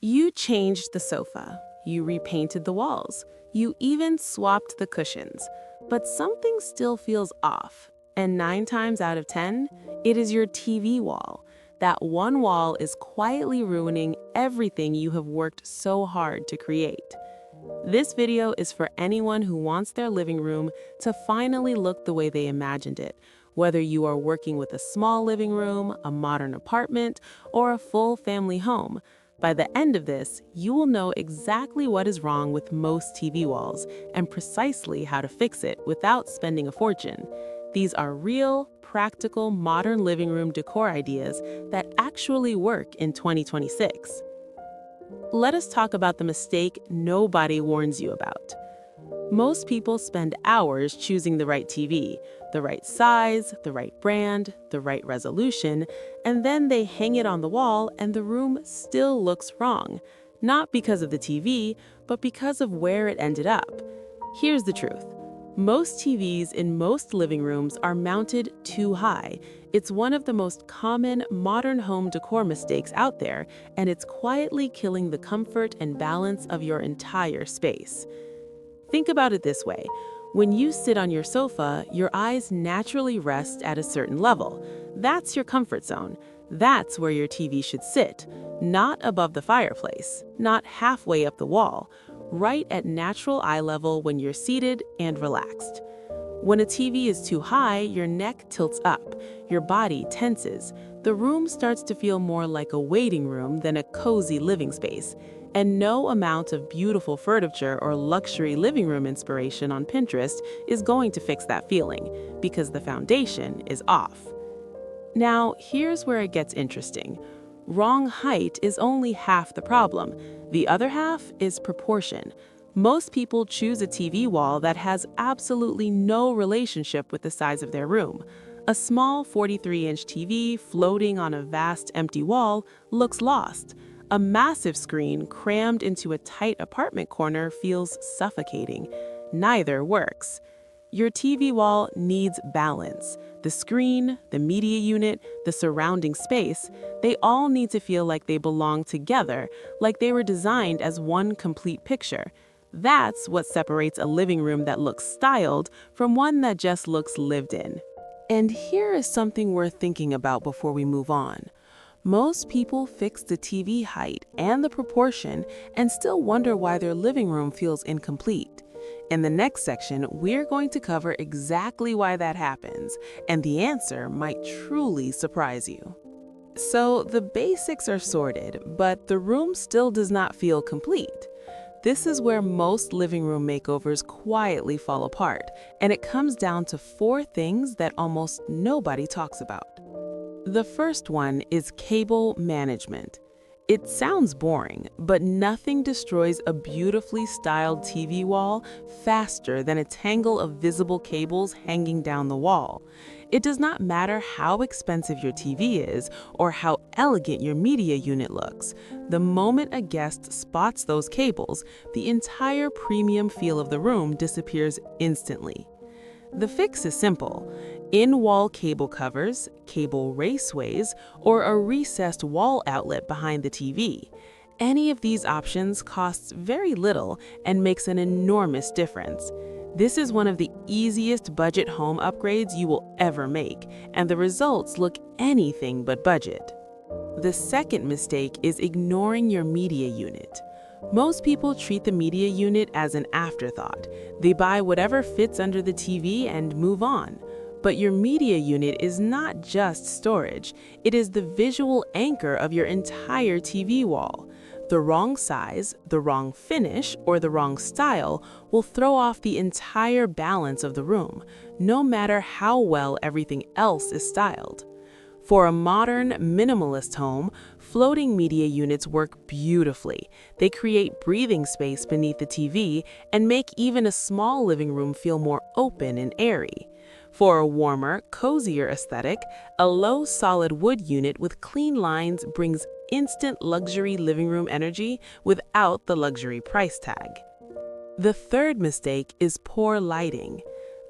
You changed the sofa, you repainted the walls, you even swapped the cushions, but something still feels off. And 9 times out of 10, it is your TV wall. That one wall is quietly ruining everything you have worked so hard to create. This video is for anyone who wants their living room to finally look the way they imagined it, whether you are working with a small living room, a modern apartment, or a full family home. By the end of this, you will know exactly what is wrong with most TV walls and precisely how to fix it without spending a fortune. These are real, practical, modern living room decor ideas that actually work in 2026. Let us talk about the mistake nobody warns you about. Most people spend hours choosing the right TV, the right size, the right brand, the right resolution, and then they hang it on the wall and the room still looks wrong. Not because of the TV, but because of where it ended up. Here's the truth. Most TVs in most living rooms are mounted too high. It's one of the most common modern home decor mistakes out there, and it's quietly killing the comfort and balance of your entire space. Think about it this way. When you sit on your sofa, your eyes naturally rest at a certain level. That's your comfort zone. That's where your TV should sit, not above the fireplace, not halfway up the wall, right at natural eye level when you're seated and relaxed. When a TV is too high, your neck tilts up, your body tenses. The room starts to feel more like a waiting room than a cozy living space. And no amount of beautiful furniture or luxury living room inspiration on Pinterest is going to fix that feeling, because the foundation is off. Now, here's where it gets interesting. Wrong height is only half the problem. The other half is proportion. Most people choose a TV wall that has absolutely no relationship with the size of their room. A small 43-inch TV floating on a vast empty wall looks lost. A massive screen crammed into a tight apartment corner feels suffocating. Neither works. Your TV wall needs balance. The screen, the media unit, the surrounding space, they all need to feel like they belong together, like they were designed as one complete picture. That's what separates a living room that looks styled from one that just looks lived in. And here is something worth thinking about before we move on. Most people fix the TV height and the proportion and still wonder why their living room feels incomplete. In the next section, we're going to cover exactly why that happens, and the answer might truly surprise you. So the basics are sorted, but the room still does not feel complete. This is where most living room makeovers quietly fall apart, and it comes down to 4 things that almost nobody talks about. The first one is cable management. It sounds boring, but nothing destroys a beautifully styled TV wall faster than a tangle of visible cables hanging down the wall. It does not matter how expensive your TV is or how elegant your media unit looks. The moment a guest spots those cables, the entire premium feel of the room disappears instantly. The fix is simple. In-wall cable covers, cable raceways, or a recessed wall outlet behind the TV. Any of these options costs very little and makes an enormous difference. This is one of the easiest budget home upgrades you will ever make, and the results look anything but budget. The second mistake is ignoring your media unit. Most people treat the media unit as an afterthought. They buy whatever fits under the TV and move on. But your media unit is not just storage. It is the visual anchor of your entire TV wall. The wrong size, the wrong finish, or the wrong style will throw off the entire balance of the room, no matter how well everything else is styled. For a modern, minimalist home, floating media units work beautifully. They create breathing space beneath the TV and make even a small living room feel more open and airy. For a warmer, cozier aesthetic, a low solid wood unit with clean lines brings instant luxury living room energy without the luxury price tag. The third mistake is poor lighting.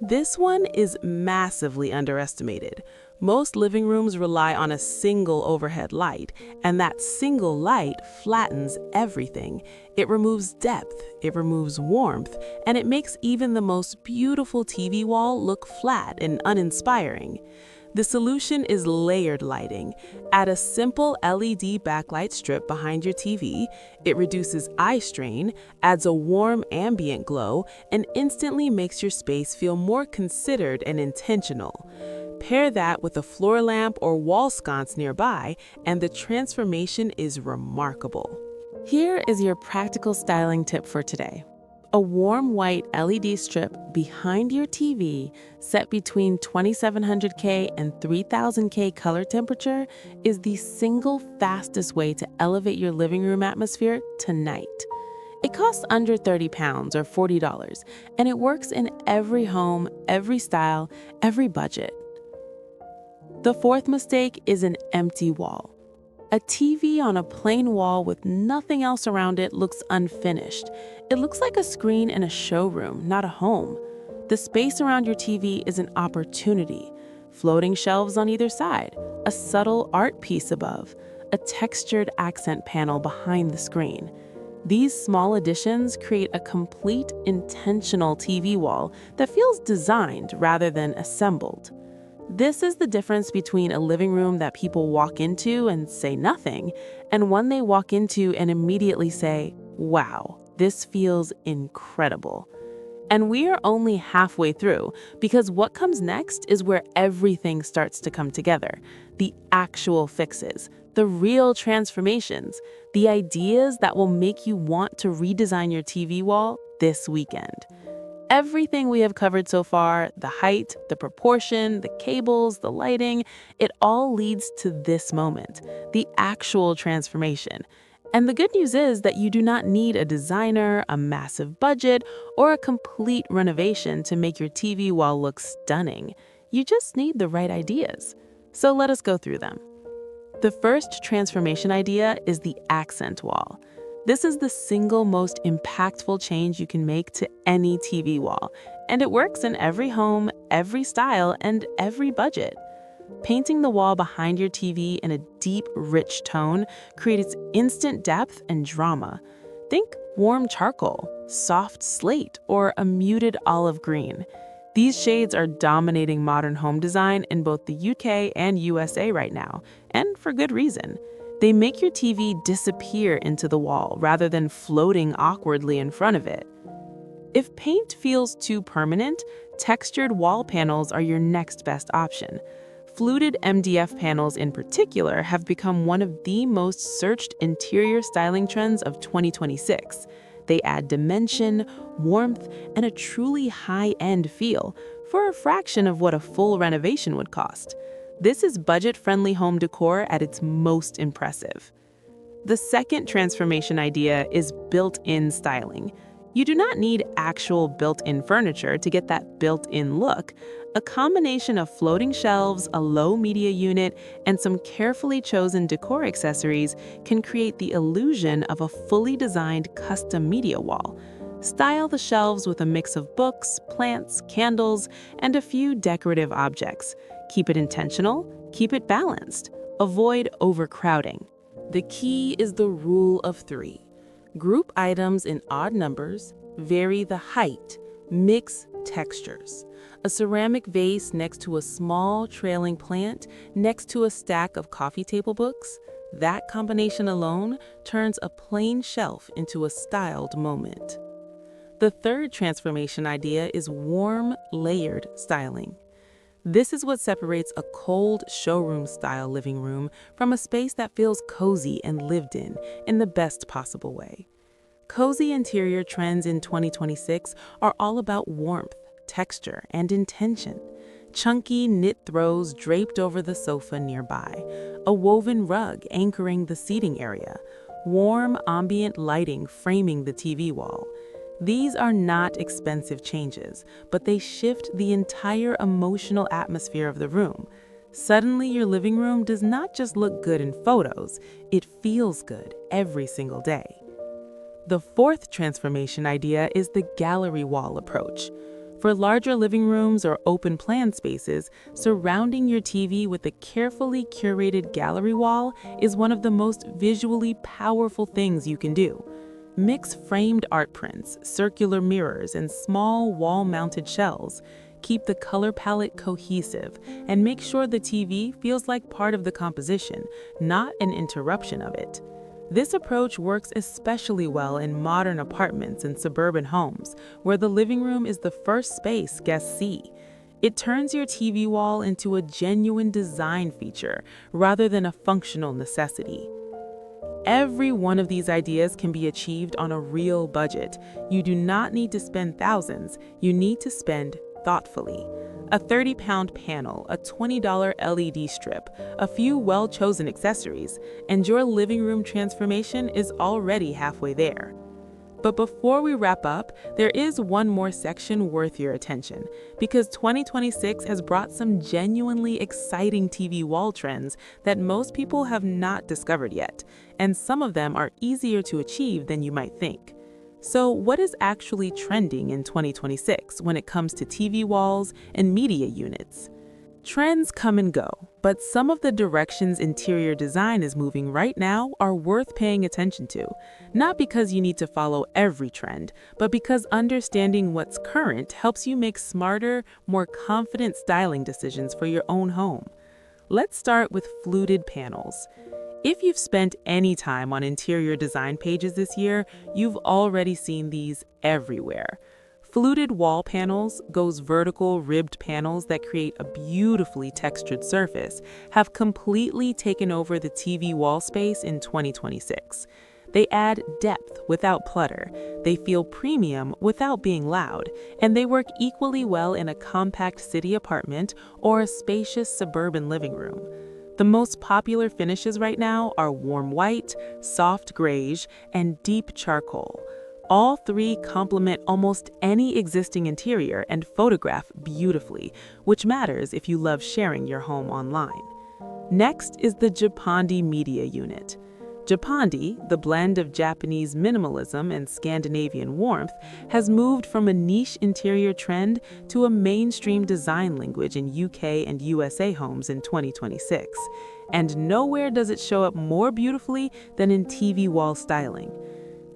This one is massively underestimated. Most living rooms rely on a single overhead light, and that single light flattens everything. It removes depth, it removes warmth, and it makes even the most beautiful TV wall look flat and uninspiring. The solution is layered lighting. Add a simple LED backlight strip behind your TV. It reduces eye strain, adds a warm ambient glow, and instantly makes your space feel more considered and intentional. Pair that with a floor lamp or wall sconce nearby, and the transformation is remarkable. Here is your practical styling tip for today. A warm white LED strip behind your TV set between 2700K and 3000K color temperature is the single fastest way to elevate your living room atmosphere tonight. It costs under 30 pounds or $40, and it works in every home, every style, every budget. The fourth mistake is an empty wall. A TV on a plain wall with nothing else around it looks unfinished. It looks like a screen in a showroom, not a home. The space around your TV is an opportunity. Floating shelves on either side, a subtle art piece above, a textured accent panel behind the screen. These small additions create a complete, intentional TV wall that feels designed rather than assembled. This is the difference between a living room that people walk into and say nothing, and one they walk into and immediately say, "Wow, this feels incredible." And we are only halfway through, because what comes next is where everything starts to come together. The actual fixes, the real transformations, the ideas that will make you want to redesign your TV wall this weekend. Everything we have covered so far, the height, the proportion, the cables, the lighting, it all leads to this moment, the actual transformation. And the good news is that you do not need a designer, a massive budget, or a complete renovation to make your TV wall look stunning. You just need the right ideas. So let us go through them. The first transformation idea is the accent wall. This is the single most impactful change you can make to any TV wall, and it works in every home, every style, and every budget. Painting the wall behind your TV in a deep, rich tone creates instant depth and drama. Think warm charcoal, soft slate, or a muted olive green. These shades are dominating modern home design in both the UK and USA right now, and for good reason. They make your TV disappear into the wall rather than floating awkwardly in front of it. If paint feels too permanent, textured wall panels are your next best option. Fluted MDF panels in particular have become one of the most searched interior styling trends of 2026. They add dimension, warmth, and a truly high-end feel for a fraction of what a full renovation would cost. This is budget-friendly home decor at its most impressive. The second transformation idea is built-in styling. You do not need actual built-in furniture to get that built-in look. A combination of floating shelves, a low media unit, and some carefully chosen decor accessories can create the illusion of a fully designed custom media wall. Style the shelves with a mix of books, plants, candles, and a few decorative objects. Keep it intentional, keep it balanced. Avoid overcrowding. The key is the rule of 3. Group items in odd numbers, vary the height, mix textures. A ceramic vase next to a small trailing plant next to a stack of coffee table books, that combination alone turns a plain shelf into a styled moment. The third transformation idea is warm, layered styling. This is what separates a cold showroom-style living room from a space that feels cozy and lived in the best possible way. Cozy interior trends in 2026 are all about warmth, texture, and intention. Chunky knit throws draped over the sofa nearby, a woven rug anchoring the seating area, warm ambient lighting framing the TV wall. These are not expensive changes, but they shift the entire emotional atmosphere of the room. Suddenly, your living room does not just look good in photos, it feels good every single day. The fourth transformation idea is the gallery wall approach. For larger living rooms or open plan spaces, surrounding your TV with a carefully curated gallery wall is one of the most visually powerful things you can do. Mix framed art prints, circular mirrors, and small wall-mounted shelves. Keep the color palette cohesive and make sure the TV feels like part of the composition, not an interruption of it. This approach works especially well in modern apartments and suburban homes, where the living room is the first space guests see. It turns your TV wall into a genuine design feature rather than a functional necessity. Every one of these ideas can be achieved on a real budget. You do not need to spend thousands, you need to spend thoughtfully. A 30-pound panel, a $20 LED strip, a few well-chosen accessories, and your living room transformation is already halfway there. But before we wrap up, there is one more section worth your attention, because 2026 has brought some genuinely exciting TV wall trends that most people have not discovered yet, and some of them are easier to achieve than you might think. So what is actually trending in 2026 when it comes to TV walls and media units? Trends come and go, but some of the directions interior design is moving right now are worth paying attention to. Not because you need to follow every trend, but because understanding what's current helps you make smarter, more confident styling decisions for your own home. Let's start with fluted panels. If you've spent any time on interior design pages this year, you've already seen these everywhere. Fluted wall panels, those vertical ribbed panels that create a beautifully textured surface, have completely taken over the TV wall space in 2026. They add depth without clutter, they feel premium without being loud, and they work equally well in a compact city apartment or a spacious suburban living room. The most popular finishes right now are warm white, soft grayish, and deep charcoal. All three complement almost any existing interior and photograph beautifully, which matters if you love sharing your home online. Next is the Japandi media unit. Japandi, the blend of Japanese minimalism and Scandinavian warmth, has moved from a niche interior trend to a mainstream design language in UK and USA homes in 2026. And nowhere does it show up more beautifully than in TV wall styling.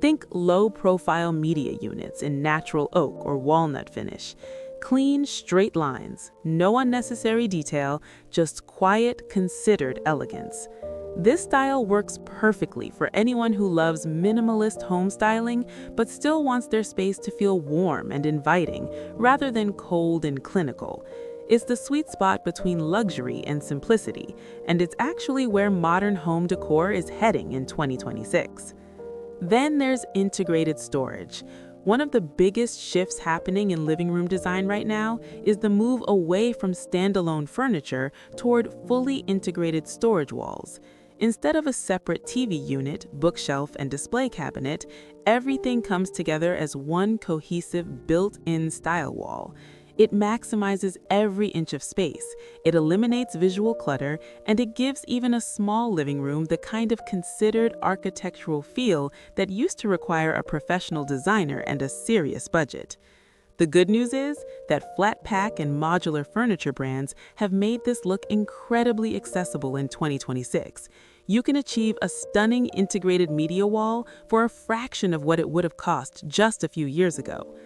Think low-profile media units in natural oak or walnut finish. Clean, straight lines, no unnecessary detail, just quiet, considered elegance. This style works perfectly for anyone who loves minimalist home styling but still wants their space to feel warm and inviting rather than cold and clinical. It's the sweet spot between luxury and simplicity, and it's actually where modern home decor is heading in 2026. Then there's integrated storage. One of the biggest shifts happening in living room design right now is the move away from standalone furniture toward fully integrated storage walls. Instead of a separate TV unit, bookshelf, and display cabinet, everything comes together as one cohesive built-in style wall. It maximizes every inch of space, it eliminates visual clutter, and it gives even a small living room the kind of considered architectural feel that used to require a professional designer and a serious budget. The good news is that flat pack and modular furniture brands have made this look incredibly accessible in 2026. You can achieve a stunning integrated media wall for a fraction of what it would have cost just a few years ago.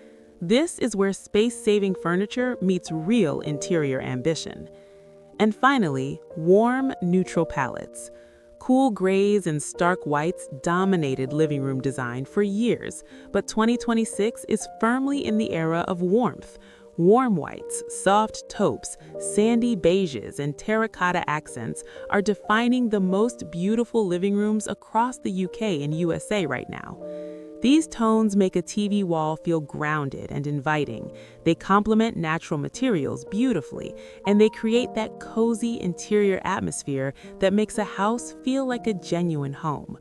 This is where space-saving furniture meets real interior ambition. And finally, warm, neutral palettes. Cool grays and stark whites dominated living room design for years, but 2026 is firmly in the era of warmth. Warm whites, soft taupes, sandy beiges, and terracotta accents are defining the most beautiful living rooms across the UK and USA right now. These tones make a TV wall feel grounded and inviting. They complement natural materials beautifully, and they create that cozy interior atmosphere that makes a house feel like a genuine home.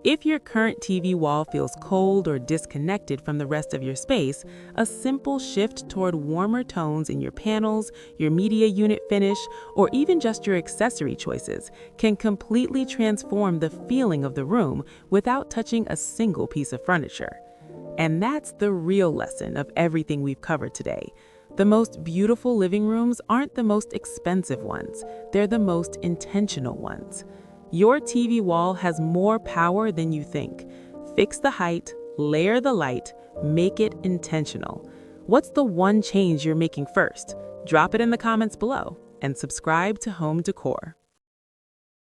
If your current TV wall feels cold or disconnected from the rest of your space, a simple shift toward warmer tones in your panels, your media unit finish, or even just your accessory choices can completely transform the feeling of the room without touching a single piece of furniture. And that's the real lesson of everything we've covered today. The most beautiful living rooms aren't the most expensive ones, they're the most intentional ones. Your TV wall has more power than you think. Fix the height, layer the light, make it intentional. What's the one change you're making first? Drop it in the comments below and subscribe to Home Decor.